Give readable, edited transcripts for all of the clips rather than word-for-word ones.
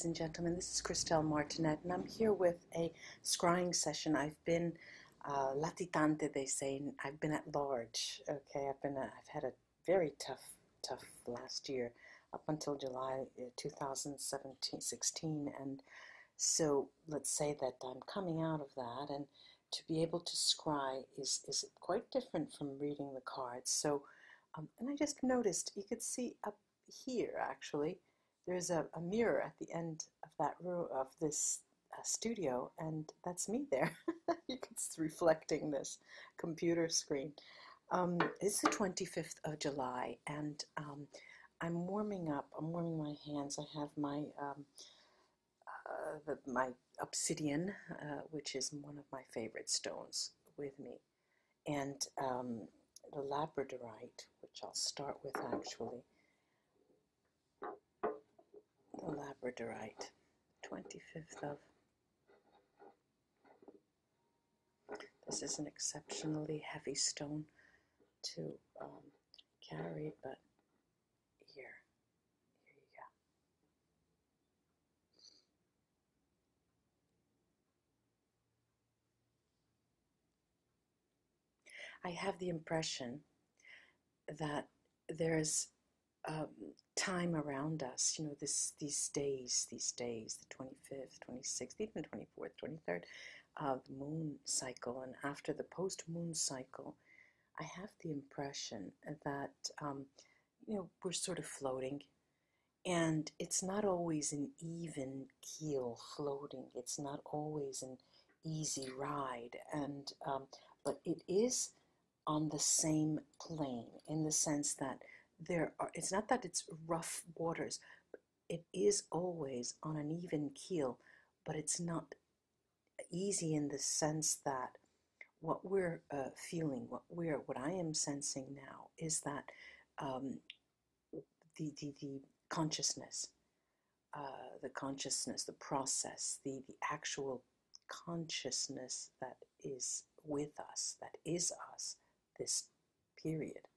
and gentlemen. This is Christelle Martinette, and I'm here with a scrying session. I've been latitante, they say. I've been at large. Okay, I've had a very tough last year, up until July 2016, and so let's say that I'm coming out of that, and to be able to scry is quite different from reading the cards. So, and I just noticed, you could see up here actually, there's a mirror at the end of that room of this studio, and that's me there. It's reflecting this computer screen. It's the 25th of July, and I'm warming up. I'm warming my hands. I have my my obsidian, which is one of my favorite stones, with me, and the labradorite, which I'll start with actually. The labradorite, 25th of. This is an exceptionally heavy stone to carry, but here you go. I have the impression that there's time around us, you know, these days, the 25th, 26th, even 24th, 23rd, the moon cycle, and after the post-moon cycle, I have the impression that, you know, we're sort of floating, and it's not always an even keel floating. It's not always an easy ride, and but it is on the same plane, in the sense that it's not that it's rough waters, but it is always on an even keel, but it's not easy in the sense that what we're feeling, what I am sensing now is that the consciousness, the process, the actual consciousness that is with us, that is us, this period,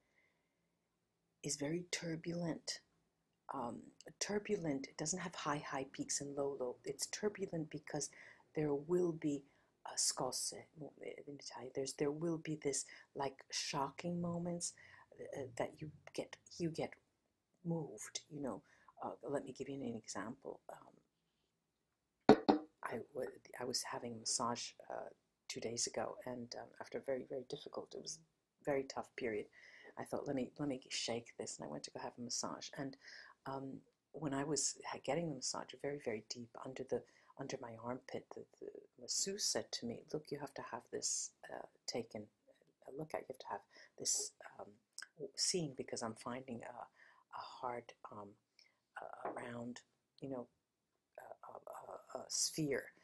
is very turbulent. Turbulent, it doesn't have high peaks and low. It's turbulent because there will be a scosse in Italian. There will be this like shocking moments that you get moved. You know, let me give you an example. I was having a massage 2 days ago, and after a very difficult, it was a very tough period. I thought, let me shake this, and I went to go have a massage. And when I was getting the massage, very deep under my armpit, the masseuse said to me, "Look, you have to have this taken a look at. You have to have this seen, because I'm finding a hard round, you know, a sphere."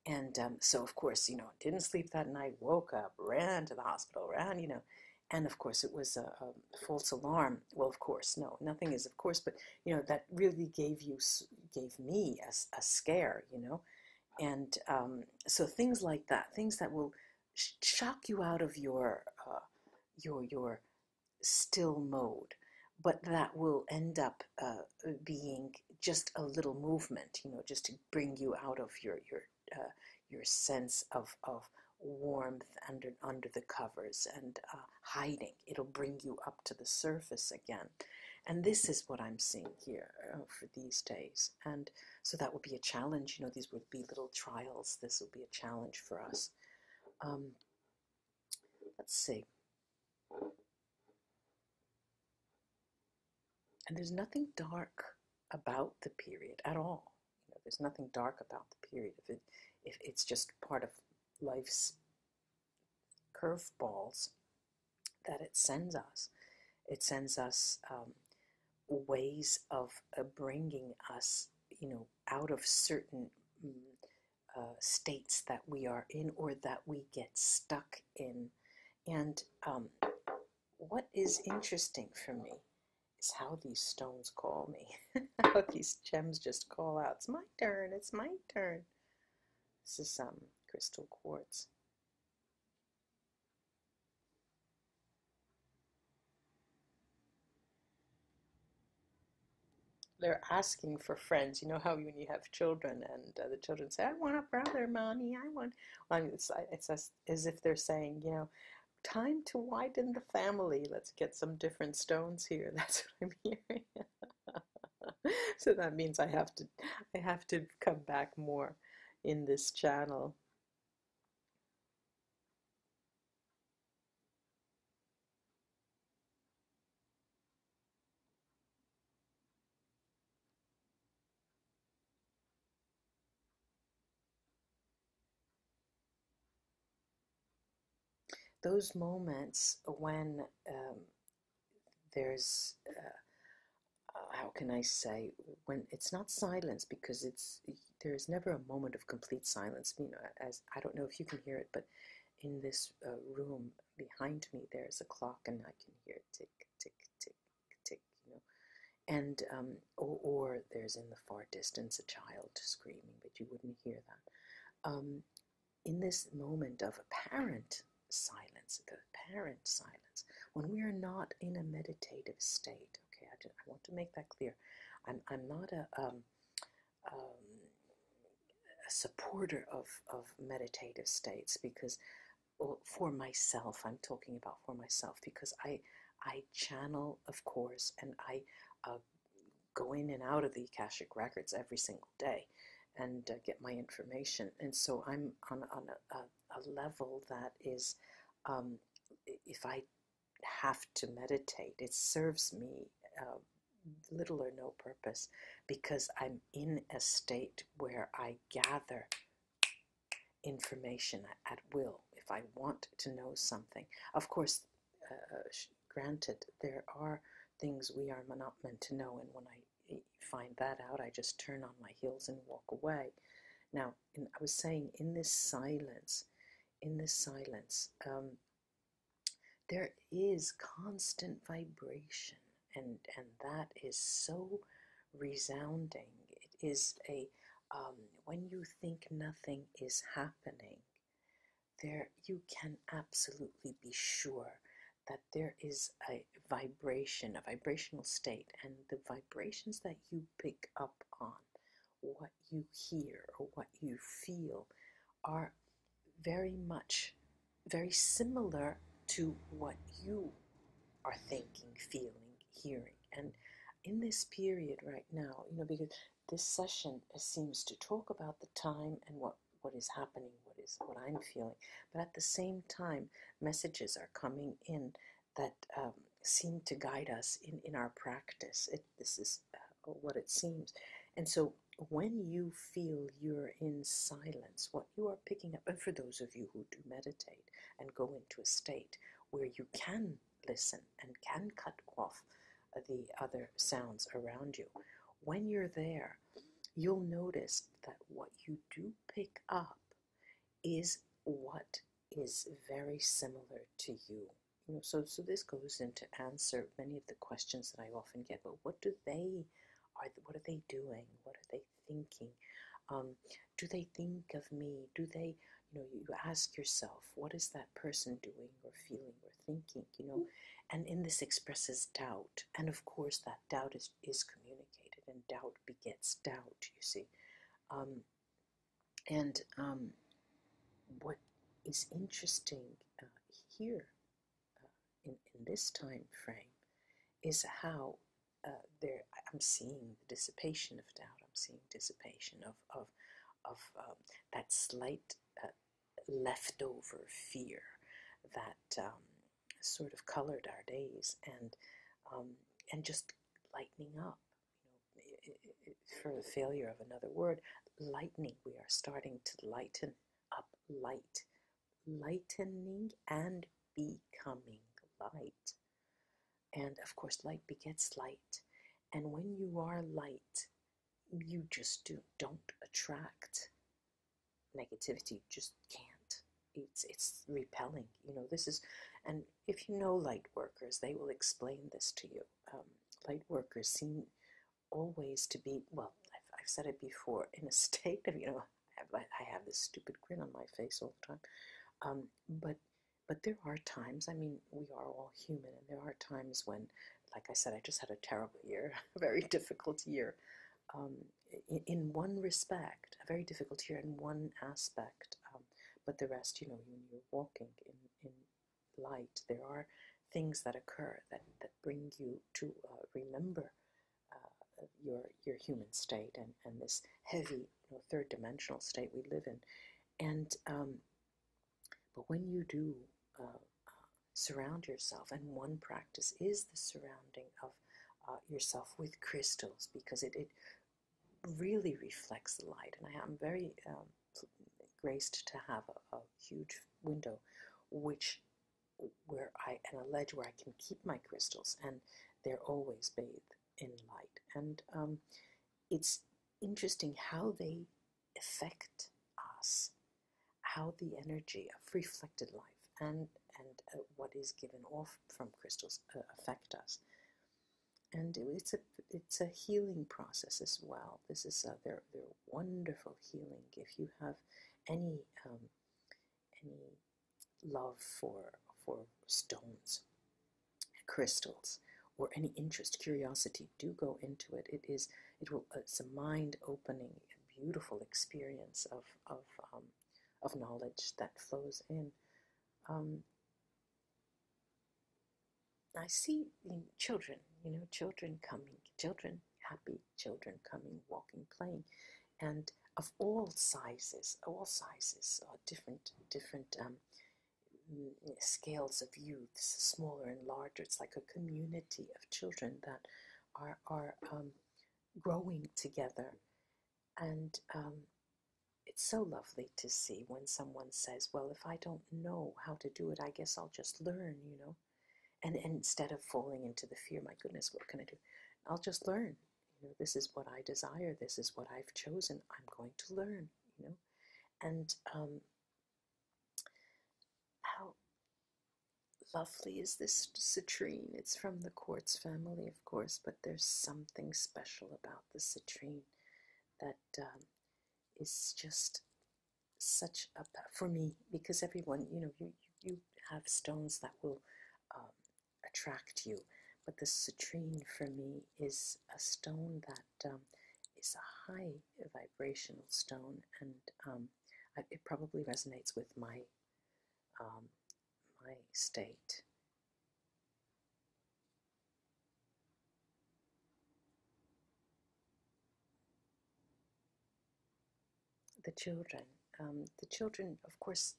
And so, of course, you know, didn't sleep that night, woke up, ran to the hospital, you know, and of course it was a false alarm. Well, of course, no, nothing is of course, but, you know, that really gave me a scare, you know. And so things like that, things that will shock you out of your still mode, but that will end up being just a little movement, you know, just to bring you out of your sense of warmth under the covers and hiding. It'll bring you up to the surface again. And this is what I'm seeing here for these days. And so that will be a challenge. You know, these would be little trials. This will be a challenge for us. Let's see. And there's nothing dark about the period at all. You know, there's nothing dark about the period. If it's just part of life's curveballs that it sends us. It sends us ways of bringing us, you know, out of certain states that we are in, or that we get stuck in. And what is interesting for me is how these stones call me. How these gems just call out, "It's my turn, it's my turn." This is crystal quartz. they're asking for friends. You know how when you have children and the children say, "I want a brother, mommy. I want." Well, I mean, it's as if they're saying, you know, time to widen the family. Let's get some different stones here. That's what I'm hearing. So that means I have to come back more in this channel. Those moments when there's how can I say, when it's not silence, because there's never a moment of complete silence. You know, as I don't know if you can hear it, but in this room behind me, there's a clock, and I can hear tick, tick, tick, tick. You know, and or there's in the far distance a child screaming, but you wouldn't hear that. In this moment of apparent silence, when we are not in a meditative state, okay, I want to make that clear. I'm not a supporter of meditative states because, well, for myself, I'm talking about for myself because I channel, of course, and I go in and out of the Akashic records every single day and get my information. And so I'm on a level that is, um, if I have to meditate, it serves me little or no purpose because I'm in a state where I gather information at will if I want to know something. Of course, granted, there are things we are not meant to know, and when I find that out, I just turn on my heels and walk away. Now, I was saying, in this silence, there is constant vibration, and that is so resounding. It is when you think nothing is happening, there you can absolutely be sure that there is a vibration, a vibrational state, and the vibrations that you pick up on, what you hear or what you feel, are very much, very similar to what you are thinking, feeling, hearing. And in this period right now, you know, because this session seems to talk about the time and what is happening, what I'm feeling, but at the same time, messages are coming in that seem to guide us in our practice. This is what it seems. And so when you feel you're in silence, what you are picking up, and for those of you who do meditate and go into a state where you can listen and can cut off the other sounds around you, when you're there, you'll notice that what you do pick up is what is very similar to you. You know, so this goes into answer many of the questions that I often get. But what are they doing? What are they thinking? Do they think of me? Do they, you know, you ask yourself, what is that person doing or feeling or thinking? You know, and in this expresses doubt, and of course that doubt is communicated, and doubt begets doubt. You see, and what is interesting here in this time frame is how I'm seeing the dissipation of doubt. I'm seeing dissipation of that slight leftover fear that sort of colored our days, um, and just lightening up. You know, for the failure of another word, lightening. We are starting to lighten up, lightening and becoming light. And of course, light begets light. And when you are light, you just don't attract negativity. You just can't. It's repelling. You know, this is, and if you know light workers, they will explain this to you. Light workers seem always to be, well, I've said it before, in a state of, you know, I have this stupid grin on my face all the time. But there are times, I mean, we are all human, and there are times when like I said, I just had a terrible year, a very difficult year. Um, in one respect, a very difficult year in one aspect, but the rest, when you're walking in light, there are things that occur that bring you to remember your human state and this heavy, third dimensional state we live in. And but when you do surround yourself, and one practice is the surrounding of yourself with crystals, because it really reflects the light. And I'm very graced to have a huge window and a ledge where I can keep my crystals, and they're always bathed in light. And it's interesting how they affect us, how the energy of reflected life and what is given off from crystals affect us. And it's a healing process as well. This is they're wonderful healing. If you have any love for stones, crystals, or any interest, curiosity, do go into it. It's a mind-opening, beautiful experience of knowledge that flows in. I see children, happy children coming, walking, playing, and of all sizes, different scales of youth, smaller and larger. It's like a community of children that are growing together, and it's so lovely to see when someone says, well, if I don't know how to do it, I guess I'll just learn, and instead of falling into the fear, my goodness, what can I do? I'll just learn. This is what I desire. This is what I've chosen. I'm going to learn, and how lovely is this citrine? It's from the quartz family, of course, but there's something special about the citrine that is just such a, for me, because everyone, you have stones that will attract you, but the citrine for me is a stone that is a high vibrational stone, and it probably resonates with my my state. The children, of course,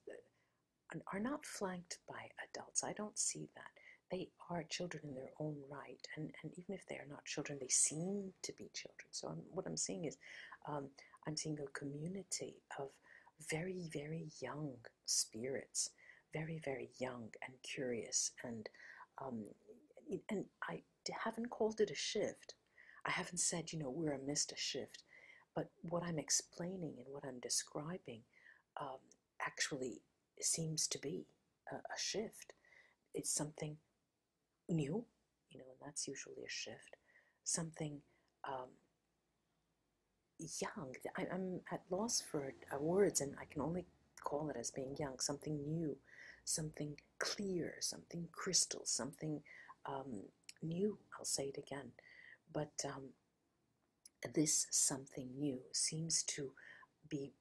are not flanked by adults. I don't see that. They are children in their own right, and even if they are not children, they seem to be children. So what I'm seeing is, I'm seeing a community of very, very young spirits, very, very young and curious, and I haven't called it a shift. I haven't said, we're amidst a shift, but what I'm explaining and what I'm describing actually seems to be a shift. It's something new, and that's usually a shift. Something young. I'm at loss for words, and I can only call it as being young. Something new, something clear, something crystal, something new. I'll say it again. But this something new seems to be,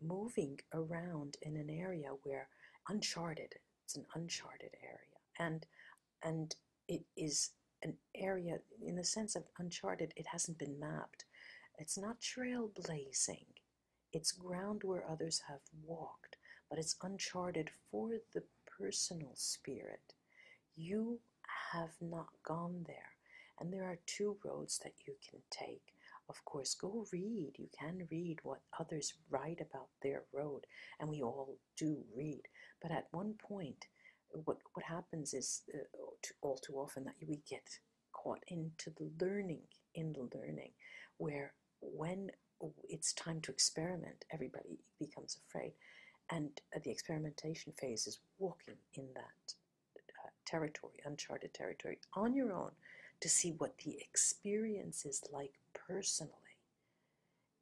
moving around in an area where uncharted. It's an uncharted area, and it is an area in the sense of uncharted. It hasn't been mapped. It's not trailblazing. It's ground where others have walked, but it's uncharted for the personal spirit. You have not gone there, and there are two roads that you can take. Of course, go read. You can read what others write about their road, and we all do read. But at one point, what happens is all too often that we get caught into the learning, where when it's time to experiment, everybody becomes afraid. And the experimentation phase is walking in that territory, uncharted territory, on your own, to see what the experience is like personally.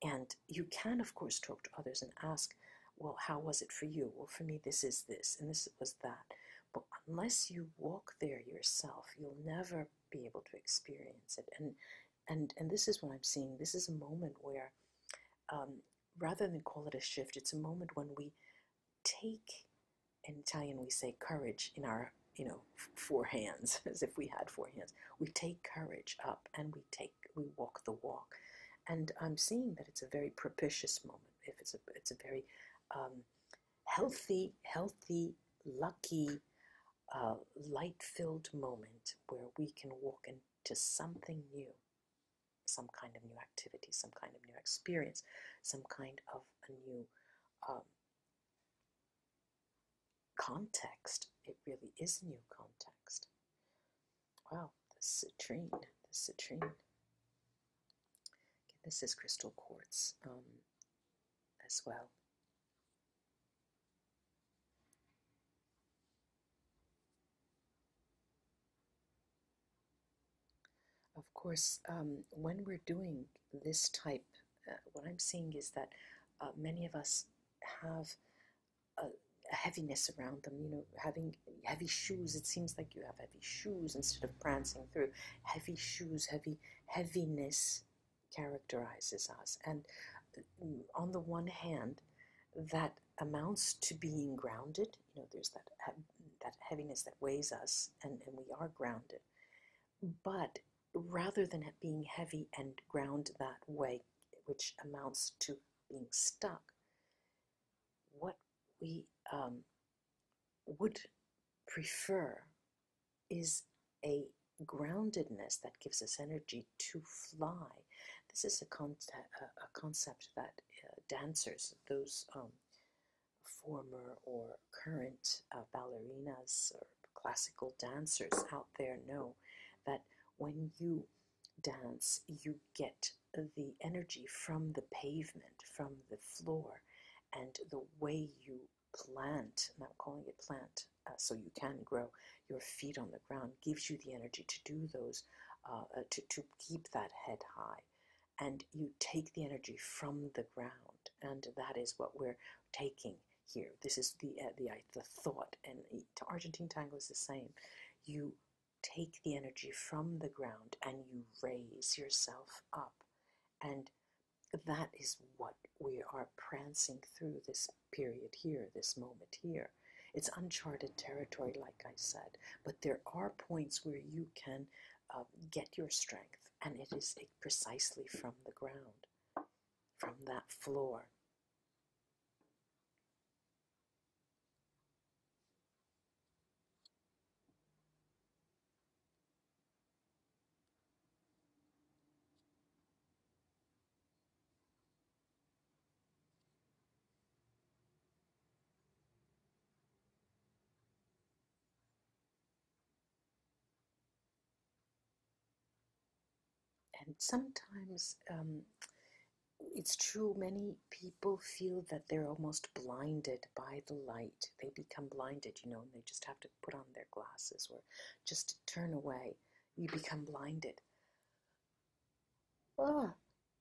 And you can, of course, talk to others and ask, well, how was it for you? Well, for me, this is this, and this was that. But unless you walk there yourself, you'll never be able to experience it. And this is what I'm seeing. This is a moment where, rather than call it a shift, it's a moment when we take, in Italian we say courage in our, four hands, as if we had four hands. We take courage up and we walk the walk. And I'm seeing that it's a very propitious moment. If it's a very healthy, lucky, light-filled moment where we can walk into something new, some kind of new activity, some kind of new experience, some kind of a new context. It really is a new context. Wow, the citrine. This is crystal quartz as well. Of course, when we're doing this type, what I'm seeing is that many of us have a heaviness around them, having heavy shoes. It seems like you have heavy shoes instead of prancing through. Heavy shoes, heaviness characterizes us. And on the one hand, that amounts to being grounded. There's that heaviness that weighs us, and we are grounded. But rather than it being heavy and ground that way, which amounts to being stuck, what we would prefer is a groundedness that gives us energy to fly. This is a concept that dancers, those former or current ballerinas or classical dancers out there know, that when you dance, you get the energy from the pavement, from the floor, and the way you plant, and I'm calling it plant, so you can grow your feet on the ground, gives you the energy to do those, to keep that head high. And you take the energy from the ground, and that is what we're taking here. This is the thought, and to Argentine tango is the same. You take the energy from the ground and you raise yourself up, and that is what we are prancing through this period here, this moment here. It's uncharted territory, like I said, but there are points where you can get your strength, and it is precisely from the ground, from that floor. And sometimes it's true, many people feel that they're almost blinded by the light. They become blinded, and they just have to put on their glasses or just turn away. You become blinded. Ah,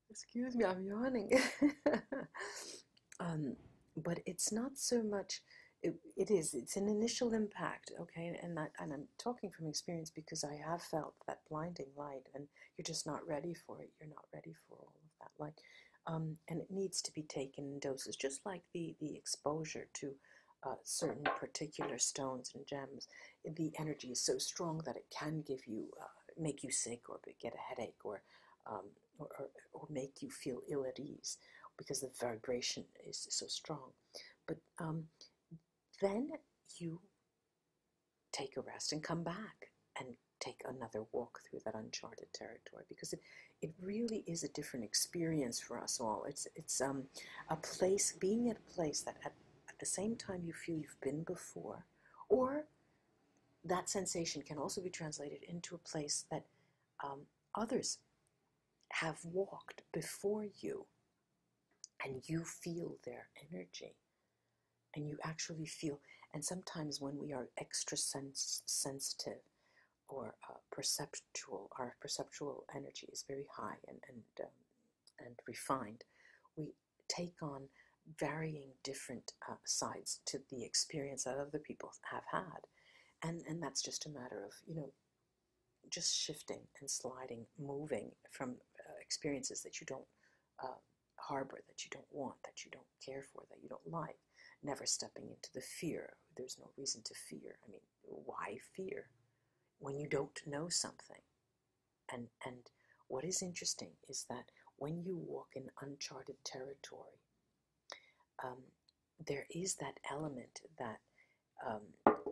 excuse me, I'm yawning. But it's not so much. It's an initial impact, okay, and I'm talking from experience because I have felt that blinding light, and you're just not ready for it. You're not ready for all of that light, and it needs to be taken in doses, just like the exposure to certain particular stones and gems. The energy is so strong that it can give you, make you sick, or get a headache, or make you feel ill at ease, because the vibration is so strong. But then you take a rest and come back and take another walk through that uncharted territory, because it really is a different experience for us all. It's a place, being at a place that at the same time you feel you've been before, or that sensation can also be translated into a place that others have walked before you, and you feel their energy, and you actually feel. And sometimes when we are extra sensitive or perceptual, our perceptual energy is very high and refined, we take on varying different sides to the experience that other people have had. And that's just a matter of, just shifting and sliding, moving from experiences that you don't harbor, that you don't want, that you don't care for, that you don't like. Never stepping into the fear. There's no reason to fear. I mean, why fear when you don't know something? And what is interesting is that when you walk in uncharted territory, there is that element that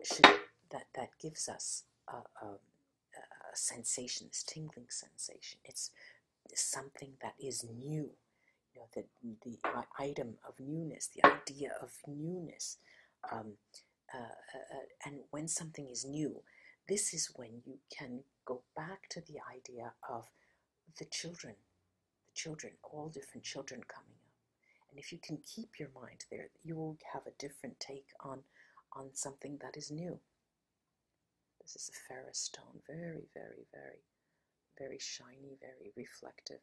should that gives us a sensation, this tingling sensation. It's something that is new. The item of newness, the idea of newness. And when something is new, this is when you can go back to the idea of the children, all different children coming up. And if you can keep your mind there, you will have a different take on something that is new. This is a ferrous stone, very, very, very, very shiny, very reflective,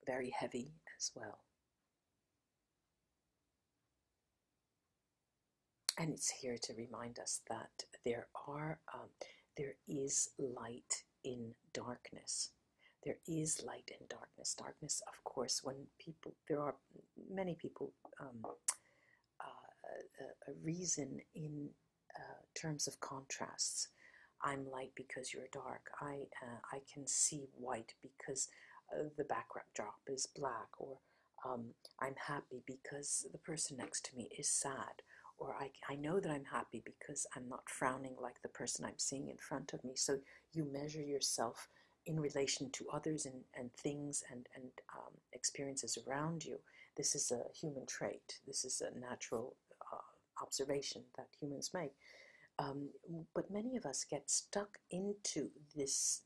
very heavy as well. And it's here to remind us that there is light in darkness. There is light in darkness. Darkness, of course, there are many people reason in terms of contrasts. I'm light because you're dark. I can see white because the backdrop is black, or I'm happy because the person next to me is sad, or I know that I'm happy because I'm not frowning like the person I'm seeing in front of me. So you measure yourself in relation to others and things and experiences around you. This is a human trait. This is a natural observation that humans make. But many of us get stuck into this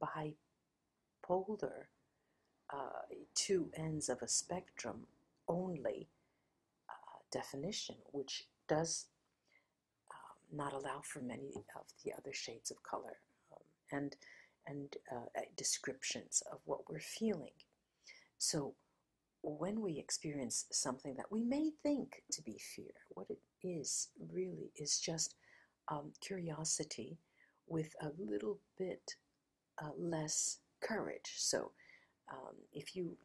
bipolar two ends of a spectrum only definition, which does not allow for many of the other shades of color and descriptions of what we're feeling. So when we experience something that we may think to be fear, what it is really is just curiosity with a little bit less courage. So if you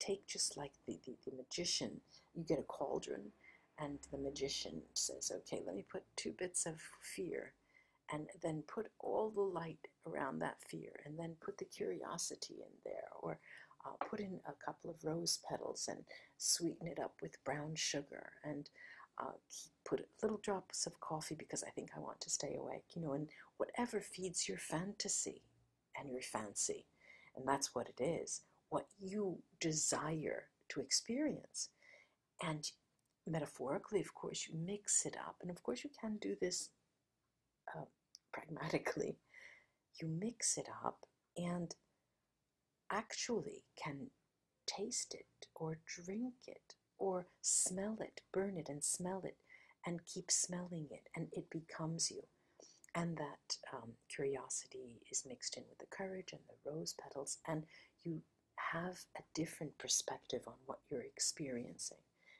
take just like the magician, you get a cauldron, and the magician says, okay, let me put 2 bits of fear, and then put all the light around that fear, and then put the curiosity in there, or put in a couple of rose petals and sweeten it up with brown sugar, and put little drops of coffee because I think I want to stay awake, and whatever feeds your fantasy and your fancy. And that's what it is, what you desire to experience. And metaphorically, of course, you mix it up. And of course, you can do this pragmatically. You mix it up and actually can taste it or drink it or smell it, burn it and smell it, and keep smelling it, and it becomes you. And that curiosity is mixed in with the courage and the rose petals, and you have a different perspective on what you're experiencing.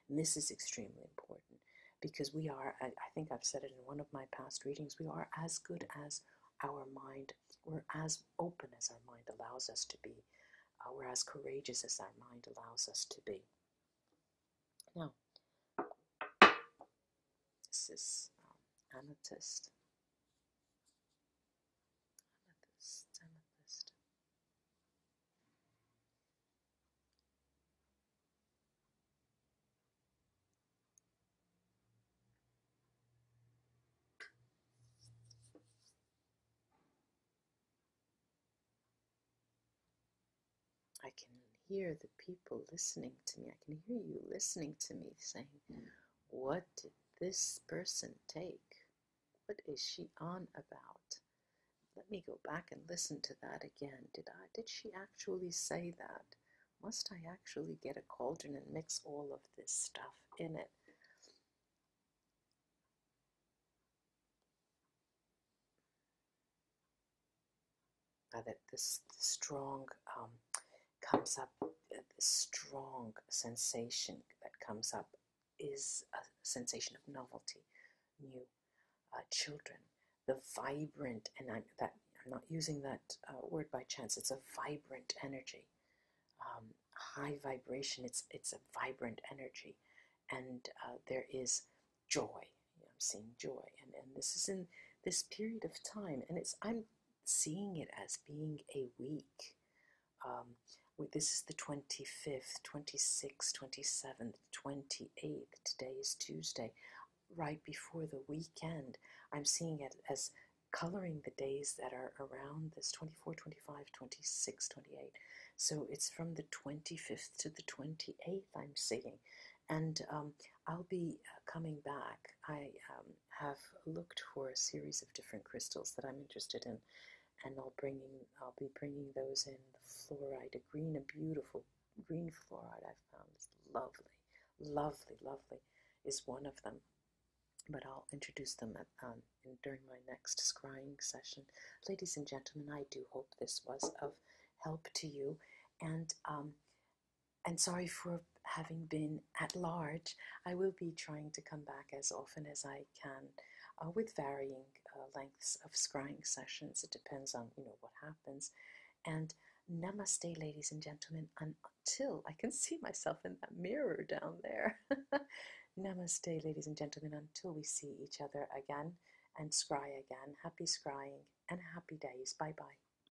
And this is extremely important, because we are, I think I've said it in one of my past readings, we are as good as our mind. We're as open as our mind allows us to be. We're as courageous as our mind allows us to be. Now, this is amethyst. Amethyst. I can hear the people listening to me. I can hear you listening to me saying, what did this person take? What is she on about? Let me go back and listen to that again. Did she actually say that? Must I actually get a cauldron and mix all of this stuff in it? That this strong comes up, this strong sensation that comes up is a sensation of novelty, new. children, the vibrant, and I'm not using that word by chance. It's a vibrant energy, high vibration. It's a vibrant energy, and there is joy. I'm seeing joy, and this is in this period of time, and I'm seeing it as being a week. This is the 25th, 26th, 27th, 28th. Today is Tuesday, right before the weekend. I'm seeing it as coloring the days that are around this 24, 25, 26, 28. So it's from the 25th to the 28th I'm seeing. And I'll be coming back. I have looked for a series of different crystals that I'm interested in, and I'll be bringing those in. The fluorite, a beautiful green fluorite I found. It's lovely, lovely, lovely, is one of them. But I'll introduce them during my next scrying session. Ladies and gentlemen, I do hope this was of help to you, and sorry for having been at large. I will be trying to come back as often as I can, with varying lengths of scrying sessions. It depends on what happens. And namaste, ladies and gentlemen, until I can see myself in that mirror down there. Namaste, ladies and gentlemen, until we see each other again and scry again. Happy scrying and happy days. Bye-bye.